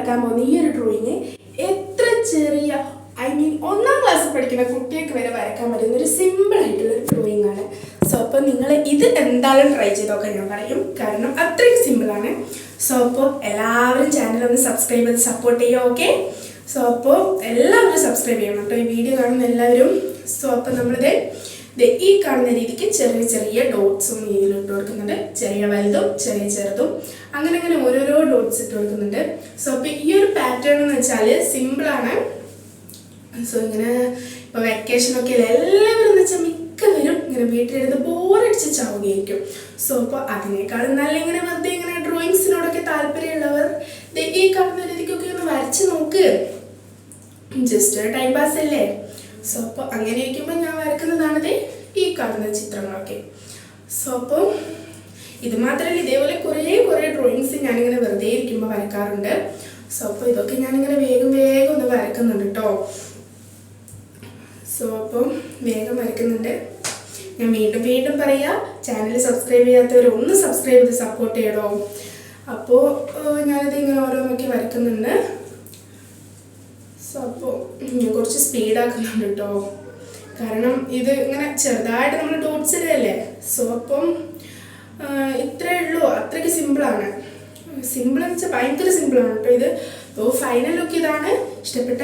വരക്കാൻ പോകുന്ന ഈ ഒരു ഡ്രോയിങ് എത്ര ചെറിയ ഒന്നാം ക്ലാസ്സിൽ പഠിക്കുന്ന കുട്ടികൾക്ക് വരെ വരക്കാൻ പറ്റുന്ന ഒരു സിമ്പിൾ ആയിട്ടുള്ള ഡ്രോയിങ് ആണ്. സോ അപ്പോൾ നിങ്ങൾ ഇത് എന്തായാലും ട്രൈ ചെയ്ത് നോക്കാൻ ഞാൻ പറയും, കാരണം അത്രയും സിമ്പിളാണ്. സോ അപ്പോൾ എല്ലാവരും ചാനൽ ഒന്ന് സബ്സ്ക്രൈബ് ചെയ്ത് സപ്പോർട്ട് ചെയ്യുക. ഓക്കെ, സോ അപ്പോൾ എല്ലാവരും സബ്സ്ക്രൈബ് ചെയ്യണം കേട്ടോ, ഈ വീഡിയോ കാണുന്ന എല്ലാവരും. സോ അപ്പോൾ നമ്മളിത് ഈ കാണുന്ന രീതിക്ക് ചെറിയ ചെറിയ ഡോട്ട്സും ഇതിൽ ഇട്ട് കൊടുക്കുന്നുണ്ട്, ചെറിയ വലുതും ചെറിയ ചെറുതും അങ്ങനെ അങ്ങനെ ഓരോരോ ഡോട്ട്സ് ഇട്ട് കൊടുക്കുന്നുണ്ട്. സോ അപ്പോൾ ഈ ഒരു പാറ്റേൺ എന്ന് വെച്ചാൽ സിമ്പിളാണ്. സോ ഇങ്ങനെ ഇപ്പോൾ വെക്കേഷനൊക്കെ എല്ലാവരും എന്ന് വെച്ചാൽ മിക്കവരും ഇങ്ങനെ വീട്ടിലിരുന്ന് ബോറടിച്ച് ചാവുകയായിരിക്കും. സോ അപ്പോൾ അതിനേക്കാളും നല്ല ഇങ്ങനെ വെറുതെ ഇങ്ങനെ ഡ്രോയിങ്സിനോടൊക്കെ താല്പര്യമുള്ളവർ ഈ കാണുന്ന രീതിക്കൊക്കെ ഒന്ന് വരച്ച് നോക്ക്, ജസ്റ്റ് ഒരു ടൈം പാസ് അല്ലേ. സോ അപ്പോൾ അങ്ങനെ ഇരിക്കുമ്പോൾ ഞാൻ വരക്കുന്നതാണിത് ഈ കാണുന്ന ചിത്രങ്ങളൊക്കെ. സോ അപ്പോൾ ഇത് മാത്രമല്ല, ഇതേപോലെ കുറേ ഡ്രോയിങ്സ് ഞാനിങ്ങനെ വെറുതെ ഇരിക്കുമ്പോൾ വരക്കാറുണ്ട്. സോ അപ്പോൾ ഇതൊക്കെ ഞാനിങ്ങനെ വേഗം ഒന്ന് വരക്കുന്നുണ്ട് കേട്ടോ. സോ അപ്പോൾ വേഗം വരക്കുന്നുണ്ട്. ഞാൻ വീണ്ടും പറയാം, ചാനൽ സബ്സ്ക്രൈബ് ചെയ്യാത്തവർ ഒന്ന് സബ്സ്ക്രൈബ് ചെയ്ത് സപ്പോർട്ട് ചെയ്യണോ. അപ്പോൾ ഞാനിത് ഇങ്ങനെ ഓരോന്നൊക്കെ വരക്കുന്നുണ്ട്. സോ അപ്പോൾ ഞാൻ കുറച്ച് സ്പീഡാക്കുന്നുണ്ട് കേട്ടോ, കാരണം ഇത് ഇങ്ങനെ ചെറുതായിട്ട് നമ്മൾ ഡോട്ട്സ് ഇടല്ലേ. സോ അപ്പം ഇത്രയേ ഉള്ളൂ, അത്രയ്ക്ക് സിമ്പിളാണ്. സിമ്പിൾ എന്ന് വെച്ചാൽ ഭയങ്കര സിമ്പിളാണ് കേട്ടോ ഇത്. അപ്പോൾ ഫൈനൽ ലുക്ക് ഇതാണ്. ഇഷ്ടപ്പെട്ട